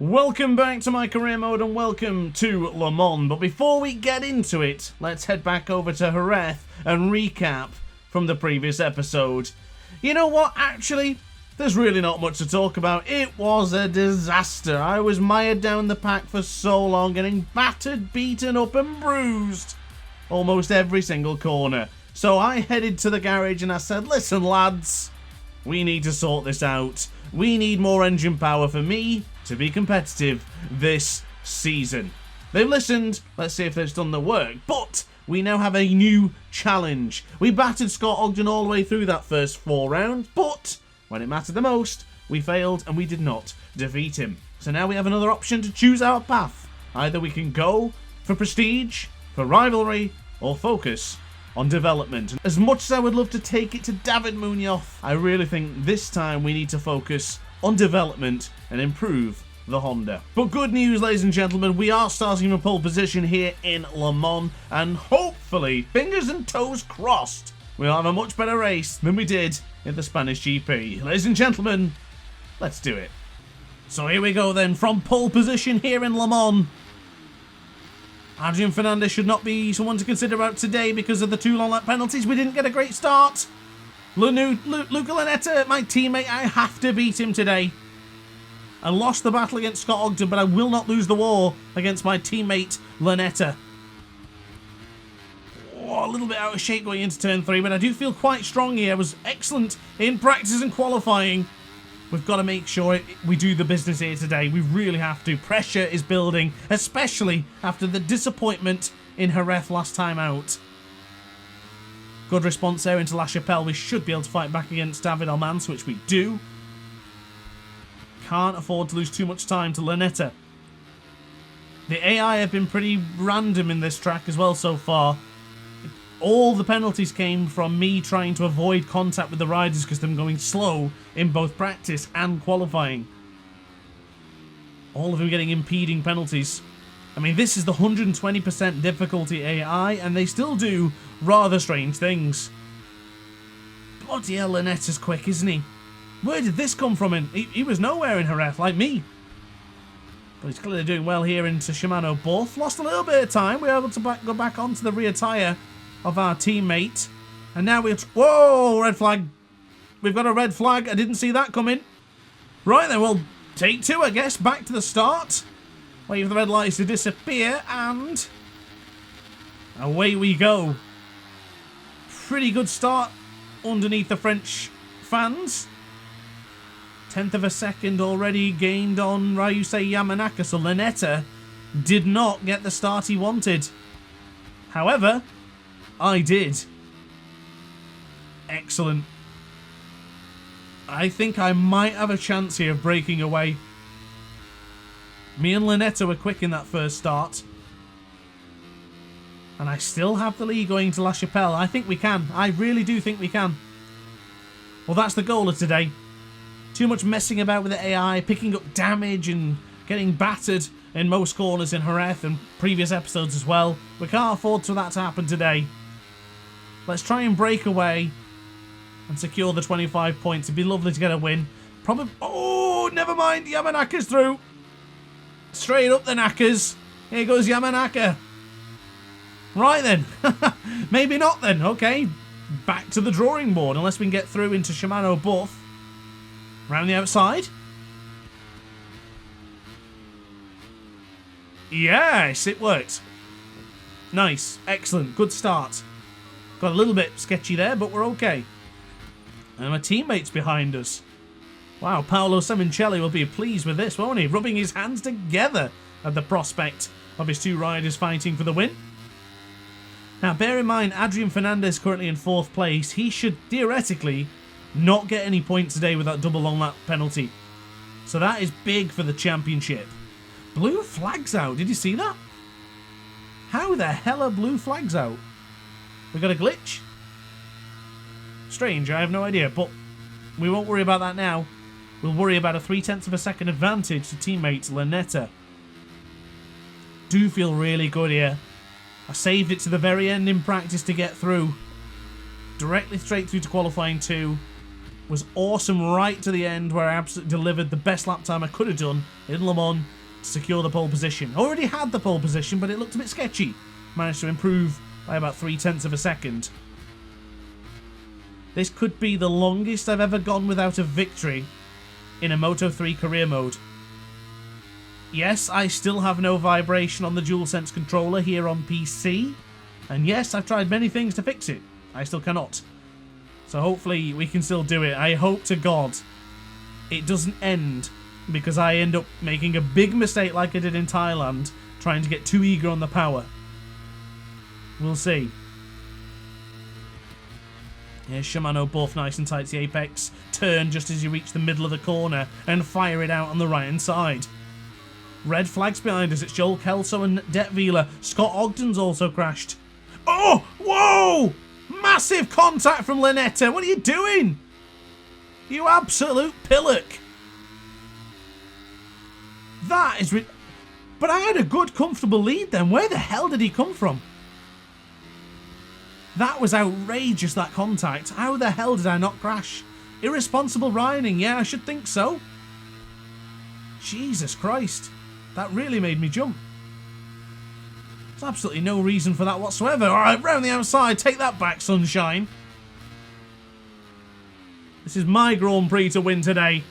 Welcome back to my career mode and welcome to Le Mans. But before we get into it, let's head back over to Jerez and recap from the previous episode. You know what, actually, there's really not much to talk about. It was a disaster. I was mired down the pack for so long, getting battered, beaten up and bruised almost every single corner. So I headed to the garage and I said, listen lads, we need to sort this out. We need more engine power for me to be competitive this season. They've listened, let's see if they've done the work, but we now have a new challenge. We battered Scott Ogden all the way through that first 4 rounds, but when it mattered the most, we failed and we did not defeat him. So now we have another option to choose our path. Either we can go for prestige, for rivalry, or focus on development. As much as I would love to take it to David Munoz, I really think this time we need to focus on development and improve the Honda. But good news, ladies and gentlemen, we are starting from pole position here in Le Mans, and hopefully, fingers and toes crossed, we'll have a much better race than we did in the Spanish GP. Ladies and gentlemen, let's do it. So here we go then, from pole position here in Le Mans. Adrian Fernandez should not be someone to consider about today because of the 2 long lap penalties. We didn't get a great start. Luca Lunetta, my teammate, I have to beat him today. I lost the battle against Scott Ogden, but I will not lose the war against my teammate Lunetta. Oh, a little bit out of shape going into turn 3, but I do feel quite strong here. I was excellent in practice and qualifying. We've got to make sure we do the business here today. We really have to. Pressure is building, especially after the disappointment in Jerez last time out. Good response there into La Chapelle. We should be able to fight back against David Almans, which we do. Can't afford to lose too much time to Lunetta. The AI have been pretty random in this track as well so far. All the penalties came from me trying to avoid contact with the riders because they're going slow in both practice and qualifying. All of them getting impeding penalties. I mean, this is the 120% difficulty AI, and they still do rather strange things. Bloody hell, Lunetta's quick, isn't he? Where did this come from? He was nowhere in Jerez, like me. But he's clearly doing well here into Shimano Buff. Lost a little bit of time. We were able to go back onto the rear tyre of our teammate. And now we're... Whoa, red flag. We've got a red flag. I didn't see that coming. Right then, well, take 2, I guess. Back to the start. Wait for the red lights to disappear, and away we go. Pretty good start underneath the French fans. 10th of a second already gained on Ryusei Yamanaka, so Lunetta did not get the start he wanted. However, I did. Excellent. I think I might have a chance here of breaking away. Me and Lunetta were quick in that first start. And I still have the lead going to La Chapelle. I think we can. I really do think we can. Well, that's the goal of today. Too much messing about with the AI, picking up damage and getting battered in most corners in Jerez and previous episodes as well. We can't afford for that to happen today. Let's try and break away and secure the 25 points. It'd be lovely to get a win. Probably... Oh, never mind. Yamanaka's through. Straight up the knackers. Here goes Yamanaka. Right then. Maybe not then. Okay. Back to the drawing board. Unless we can get through into Shimano Buff. Round the outside. Yes, it worked. Nice. Excellent. Good start. Got a little bit sketchy there, but we're okay. And my teammates behind us. Wow, Paolo Semincelli will be pleased with this, won't he? Rubbing his hands together at the prospect of his 2 riders fighting for the win. Now, bear in mind, Adrian Fernandez currently in 4th place. He should theoretically not get any points today with that double long lap penalty. So that is big for the championship. Blue flags out. Did you see that? How the hell are blue flags out? We got a glitch? Strange, I have no idea, but we won't worry about that now. We'll worry about a 0.3 of a second advantage to teammate Lunetta. Do feel really good here. I saved it to the very end in practice to get through. Directly straight through to qualifying 2. was awesome right to the end, where I absolutely delivered the best lap time I could have done in Le Mans to secure the pole position. Already had the pole position, but it looked a bit sketchy. Managed to improve by about 0.3 of a second. This could be the longest I've ever gone without a victory in a Moto3 career mode. Yes, I still have no vibration on the DualSense controller here on PC. And yes, I've tried many things to fix it. I still cannot. So hopefully we can still do it. I hope to God it doesn't end because I end up making a big mistake like I did in Thailand, trying to get too eager on the power. We'll see. Here's Shimano, both nice and tight to the apex. Turn just as you reach the middle of the corner and fire it out on the right-hand side. Red flags behind us. It's Joel Kelso and Detweiler. Scott Ogden's also crashed. Oh! Whoa! Massive contact from Lanetta. What are you doing? You absolute pillock. That is... But I had a good, comfortable lead then. Where the hell did he come from? That was outrageous, that contact. How the hell did I not crash? Irresponsible riding. Yeah, I should think so. Jesus Christ. That really made me jump. There's absolutely no reason for that whatsoever. Alright, round the outside. Take that back, sunshine. This is my Grand Prix to win today.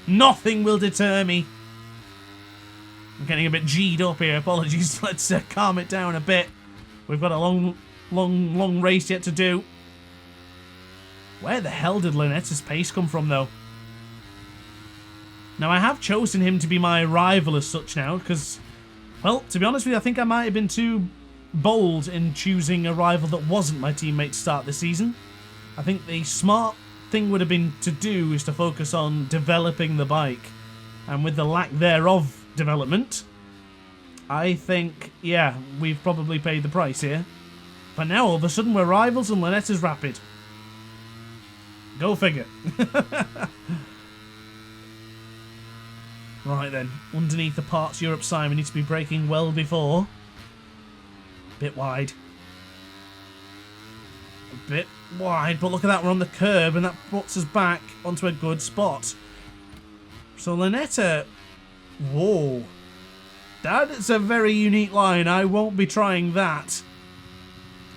Nothing will deter me. I'm getting a bit G'd up here. Apologies. Let's calm it down a bit. We've got a long race yet to do. Where the hell did Lanetta's pace come from, though? Now, I have chosen him to be my rival as such now, because... Well, to be honest with you, I think I might have been too bold in choosing a rival that wasn't my teammate to start the season. I think the smart thing would have been to do is to focus on developing the bike. And with the lack thereof development, I think, yeah, we've probably paid the price here. But now, all of a sudden, we're rivals and Lanetta's rapid. Go figure. Right then, underneath the Parts Europe sign, we need to be braking well before. Bit wide. A bit wide, but look at that, we're on the curb, and that puts us back onto a good spot. So Lanetta... Whoa. That is a very unique line, I won't be trying that.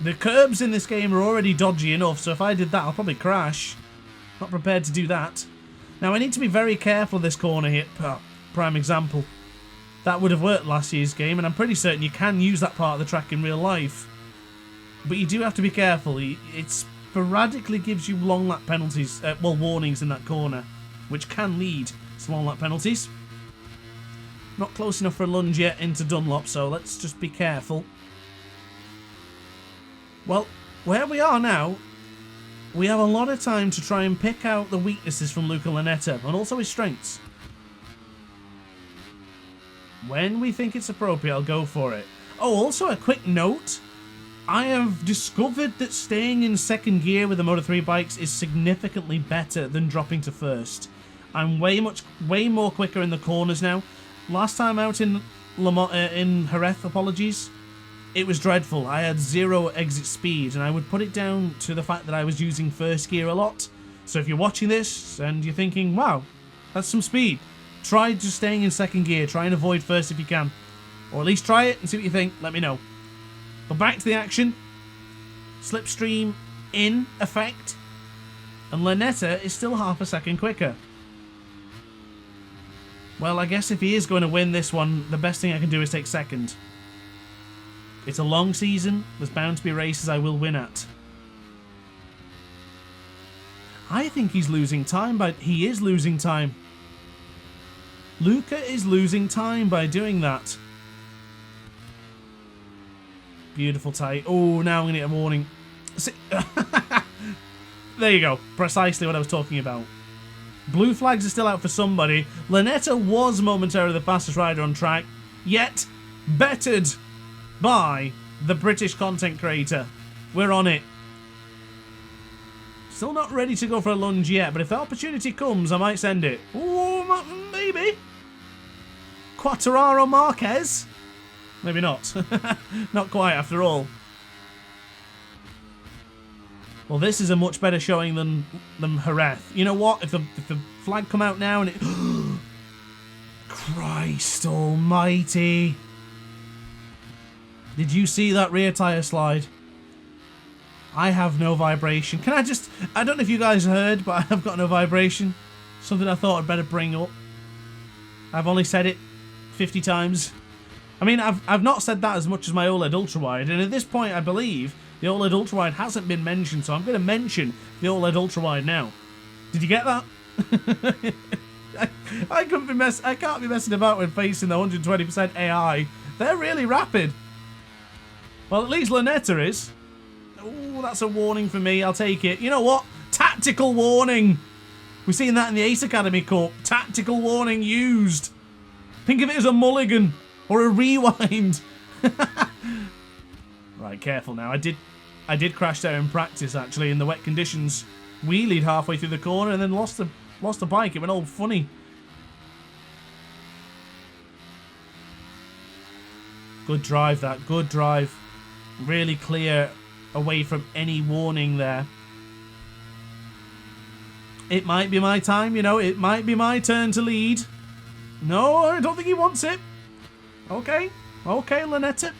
The curbs in this game are already dodgy enough, so if I did that, I'll probably crash. Not prepared to do that. Now, I need to be very careful of this corner here. Prime example. That would have worked last year's game, and I'm pretty certain you can use that part of the track in real life. But you do have to be careful. It sporadically gives you long lap penalties, well, warnings in that corner, which can lead to long lap penalties. Not close enough for a lunge yet into Dunlop, so let's just be careful. Well, where we are now, we have a lot of time to try and pick out the weaknesses from Luca Lanetta, and also his strengths. When we think it's appropriate, I'll go for it. Oh, also a quick note. I have discovered that staying in second gear with the Moto3 bikes is significantly better than dropping to first. I'm way more quicker in the corners now. Last time out in Jerez, apologies, it was dreadful. I had 0 exit speed, and I would put it down to the fact that I was using first gear a lot. So if you're watching this and you're thinking, wow, that's some speed, try just staying in second gear. Try and avoid first if you can. Or at least try it and see what you think. Let me know. But back to the action. Slipstream in effect. And Lanetta is still half a second quicker. Well, I guess if he is going to win this one, the best thing I can do is take second. It's a long season. There's bound to be races I will win at. I think he's losing time, but he is losing time. Luca is losing time by doing that. Beautiful tight. Oh, now I'm going to get a warning. There you go. Precisely what I was talking about. Blue flags are still out for somebody. Lanetta was momentarily the fastest rider on track, yet bettered by the British content creator. We're on it. Still not ready to go for a lunge yet, but if the opportunity comes, I might send it. Oh, maybe. Quartararo Marquez? Maybe not. Not quite, after all. Well, this is a much better showing than Jerez. You know what? If the flag come out now and it... Christ almighty. Did you see that rear tyre slide? I have no vibration. Can I just... I don't know if you guys heard, but I've got no vibration. Something I thought I'd better bring up. I've only said it 50 times. I mean, I've not said that as much as my OLED ultra-wide, and at this point I believe the OLED ultra-wide hasn't been mentioned, so I'm going to mention the OLED ultra-wide now. Did you get that? I can't be messing about when facing the 120% AI. They're really rapid. Well, at least Lanetta is. Oh, that's a warning for me. I'll take it. You know what? Tactical warning. We've seen that in the Ace Academy Cup. Tactical warning used. Think of it as a mulligan or a rewind. Right, careful now. I did crash there in practice, actually, in the wet conditions. Wheelied halfway through the corner and then lost the bike. It went all funny. Good drive, that. Good drive. Really clear away from any warning there. It might be my time, you know. It might be my turn to lead. No, I don't think he wants it. Okay. Okay, Lanetta.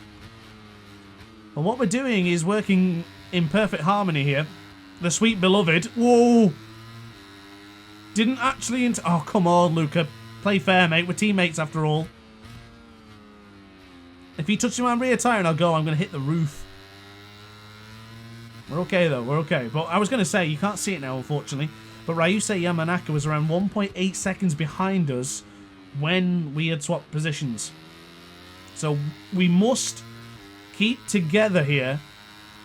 Well, what we're doing is working in perfect harmony here. The sweet beloved. Whoa. Didn't actually... Oh, come on, Luca. Play fair, mate. We're teammates after all. If he touches my rear tyre and I'll go, I'm going to hit the roof. We're okay, though. We're okay. But I was going to say, you can't see it now, unfortunately. But Ryusei Yamanaka was around 1.8 seconds behind us when we had swapped positions. So we must keep together here.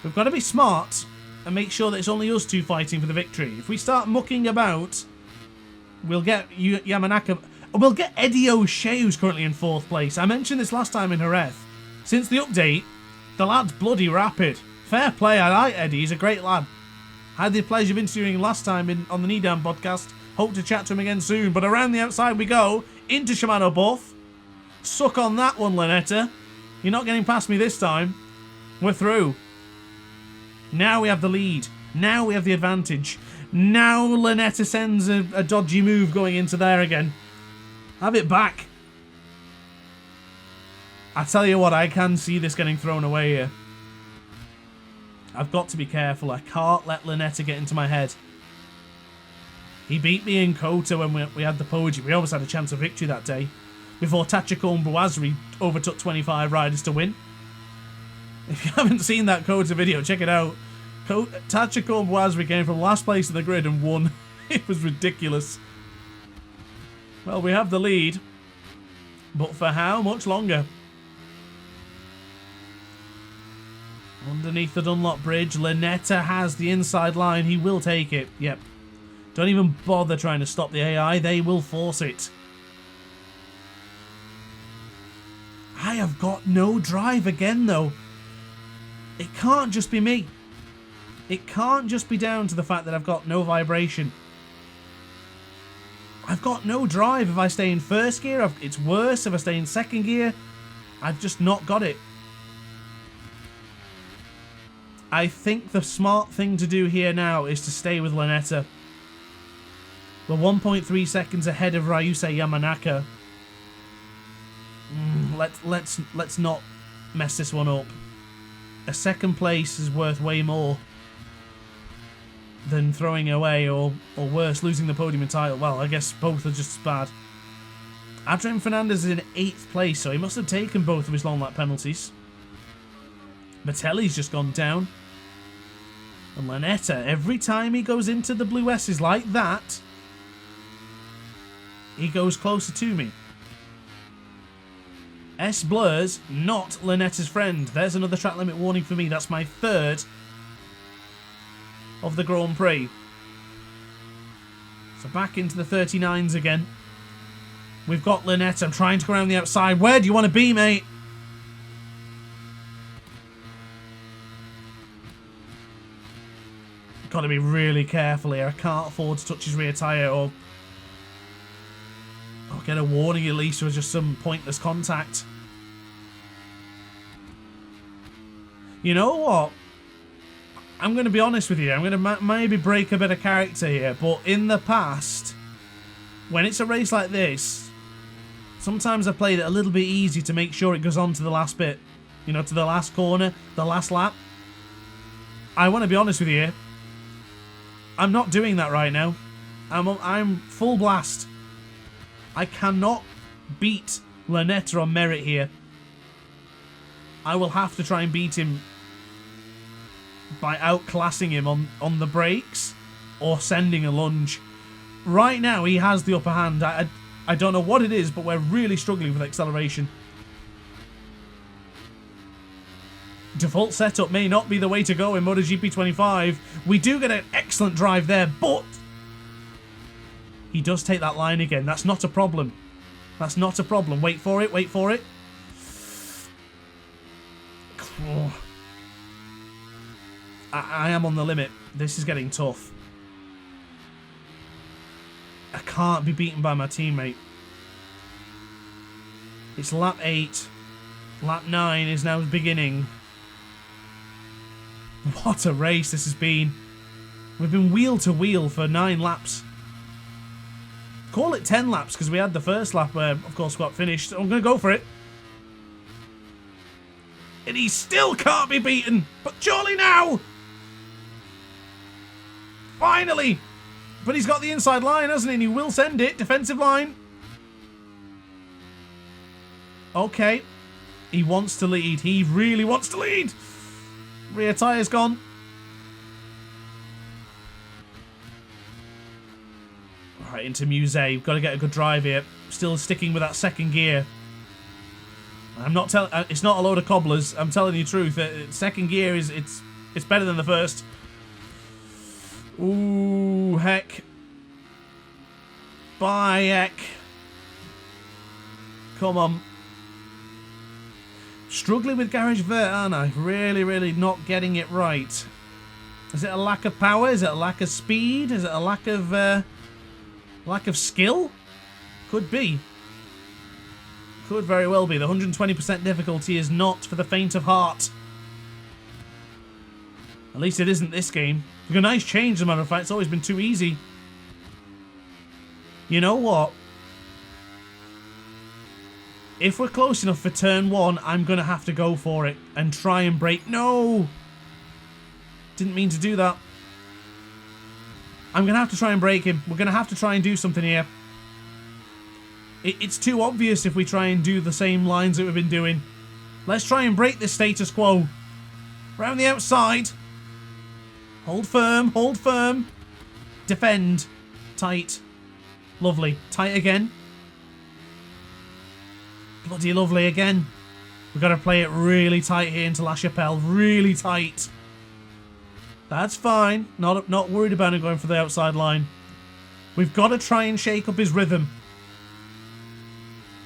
We've got to be smart and make sure that it's only us two fighting for the victory. If we start mucking about, we'll get Yamanaka... We'll get Eddie O'Shea, who's currently in 4th place. I mentioned this last time in Jerez. Since the update, the lad's bloody rapid. Fair play, I like Eddie. He's a great lad. Had the pleasure of interviewing him last time on the Knee Down podcast. Hope to chat to him again soon. But around the outside we go. Into Shimano Buff. Suck on that one, Lanetta. You're not getting past me this time. We're through. Now we have the lead. Now we have the advantage. Now Lanetta sends a dodgy move going into there again. Have it back. I tell you what, I can see this getting thrown away here. I've got to be careful. I can't let Lanetta get into my head. He beat me in Kota when we had the podium. We almost had a chance of victory that day. Before Tachiko Mbuazri overtook 25 riders to win. If you haven't seen that Kota video, check it out. Tachiko Mbuazri came from last place in the grid and won. It was ridiculous. Well, we have the lead. But for how much longer? Underneath the Dunlop Bridge, Lanetta has the inside line. He will take it. Yep. Don't even bother trying to stop the AI. They will force it. I have got no drive again, though. It can't just be me. It can't just be down to the fact that I've got no vibration. I've got no drive if I stay in 1st gear. It's worse if I stay in 2nd gear. I've just not got it. I think the smart thing to do here now is to stay with Lanetta. We're 1.3 seconds ahead of Ryusei Yamanaka. Let's not mess this one up. A 2nd place is worth way more than throwing away or worse, losing the podium and title. Well, I guess both are just as bad. Adrian Fernandez is in 8th place, so he must have taken both of his long lap penalties. Mattelli's just gone down. And Lanetta, every time he goes into the blue S's like that, he goes closer to me. S Blur's not Lanetta's friend. There's another track limit warning for me. That's my 3rd of the Grand Prix. So back into the 39s again. We've got Lanetta. I'm trying to go around the outside. Where do you want to be, mate? Got to be really careful here. I can't afford to touch his rear tyre or get a warning at least or just some pointless contact. You know what? I'm going to be honest with you. I'm going to maybe break a bit of character here. But in the past, when it's a race like this, sometimes I played it a little bit easy to make sure it goes on to the last bit. You know, to the last corner, the last lap. I want to be honest with you. I'm not doing that right now. I'm full blast. I cannot beat Lanetta on merit here. I will have to try and beat him by outclassing him on the brakes or sending a lunge. Right now, he has the upper hand. I don't know what it is, but we're really struggling with acceleration. Default setup may not be the way to go in MotoGP 25. We do get an excellent drive there, but he does take that line again. That's not a problem. That's not a problem. Wait for it. Wait for it. Oh. I am on the limit. This is getting tough. I can't be beaten by my teammate. It's lap 8. Lap 9 is now beginning. What a race this has been. We've been wheel to wheel for 9 laps. Call it 10 laps because we had the first lap where, of course, got finished. I'm going to go for it. And he still can't be beaten. But surely now. Finally. But he's got the inside line, hasn't he? And he will send it. Defensive line. Okay. He wants to lead. He really wants to lead. Rear tyre's gone. Right, into Musée. We've got to get a good drive here. Still sticking with that second gear. I'm not telling. It's not a load of cobblers. I'm telling you the truth. Second gear is it's better than the first. Ooh, heck. Bye, heck. Come on. Struggling with Garage Vert, aren't I? Really, really not getting it right. Is it a lack of power? Is it a lack of speed? Is it a lack of skill? Could be. Could very well be. The 120% difficulty is not for the faint of heart. At least it isn't this game. It's a nice change, as a matter of fact. It's always been too easy. You know what? If we're close enough for turn 1, I'm going to have to go for it and try and brake. No! Didn't mean to do that. I'm going to have to try and brake him. We're going to have to try and do something here. It's too obvious if we try and do the same lines that we've been doing. Let's try and break this status quo. Round the outside. Hold firm, hold firm. Defend. Tight. Lovely. Tight again. Bloody lovely again. We've got to play it really tight here into La Chapelle. Really tight. That's fine. Not worried about him going for the outside line. We've got to try and shake up his rhythm.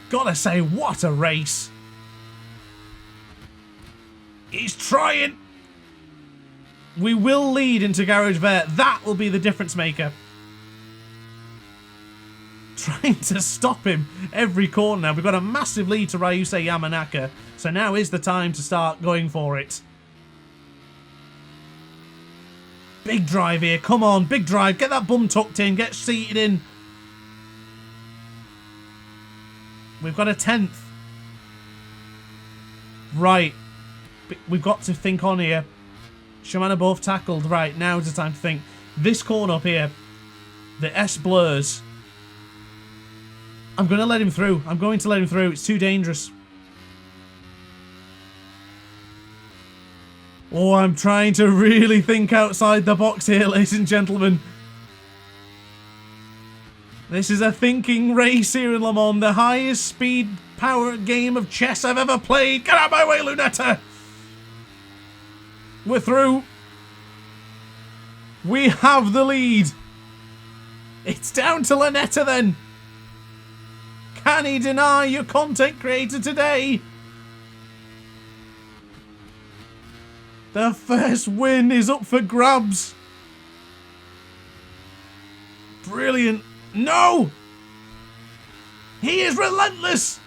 Gotta say, what a race. He's trying. We will lead into Garage Vert. That will be the difference maker. Trying to stop him every corner now. We've got a massive lead to Ryusei Yamanaka. So now is the time to start going for it. Big drive here. Come on, big drive. Get that bum tucked in. Get seated in. We've got a 10th. Right. We've got to think on here. Shimano both tackled. Right, now's the time to think. This corner up here. The S blurs. I'm going to let him through. I'm going to let him through. It's too dangerous. Oh, I'm trying to really think outside the box here, ladies and gentlemen. This is a thinking race here in Le Mans. The highest speed power game of chess I've ever played. Get out of my way, Lunetta. We're through. We have the lead. It's down to Lunetta then. Can he deny your content creator today? The first win is up for grabs. Brilliant. No! He is relentless!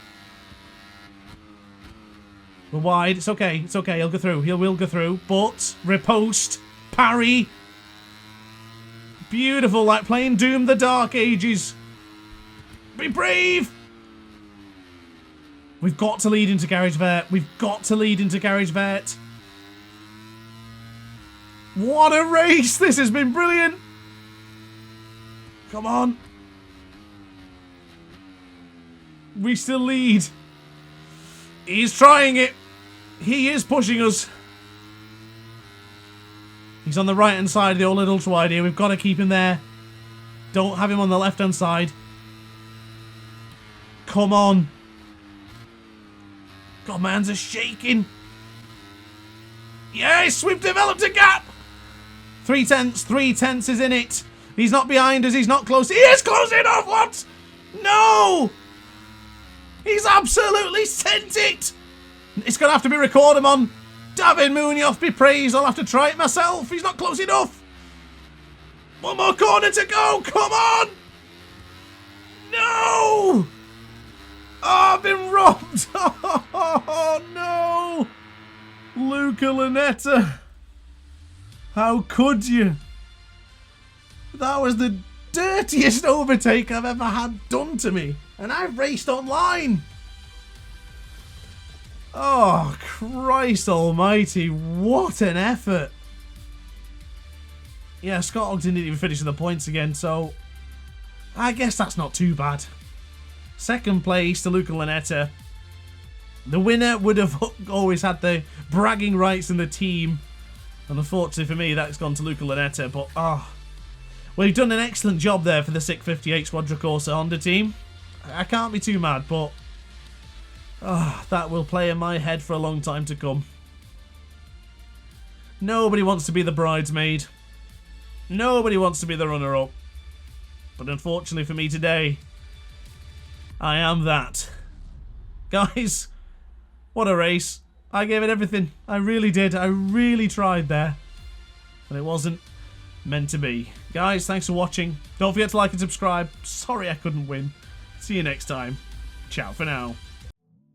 We're wide. It's okay. It's okay. He'll go through. He will go through. But, riposte. parry. Beautiful, like playing Doom the Dark Ages. Be brave. We've got to lead into Garage Vet. We've got to lead into Garage Vet. What a race. This has been brilliant. Come on. We still lead. He's trying it. He is pushing us. He's on the right-hand side of the old little wide here. We've got to keep him there. Don't have him on the left-hand side. Come on. God, my hands are shaking. Yes, we've developed a gap. 3/10 is in it. He's not behind us. He's not close. He is close enough. What? No. He's absolutely sent it. It's going to have to be recorded on. David Munoz be praised. I'll have to try it myself. He's not close enough. One more corner to go. Come on. No. Oh, I've been robbed. Oh, no. Luca Lunetta. How could you? That was the dirtiest overtake I've ever had done to me. And I've raced online. Oh, Christ almighty. What an effort. Yeah, Scott Ogden didn't even finish in the points again, so I guess that's not too bad. Second place to Luca Lunetta. The winner would have always had the bragging rights in the team. And unfortunately for me, that's gone to Luca Lunetta. But, well, you've done an excellent job there for the 658 Squadra Corsa Honda team. I can't be too mad, but that will play in my head for a long time to come. Nobody wants to be the bridesmaid. Nobody wants to be the runner-up. But unfortunately for me today, I am that. Guys, what a race. I gave it everything. I really did. I really tried there. But it wasn't meant to be. Guys, thanks for watching. Don't forget to like and subscribe. Sorry I couldn't win. See you next time. Ciao for now.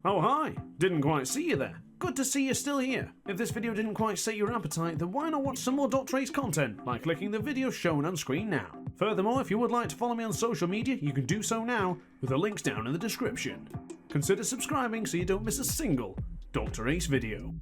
Oh hi, didn't quite see you there. Good to see you're still here. If this video didn't quite set your appetite, then why not watch some more DrAce content by clicking the video shown on screen now. Furthermore, if you would like to follow me on social media, you can do so now with the links down in the description. Consider subscribing so you don't miss a single DrAce video.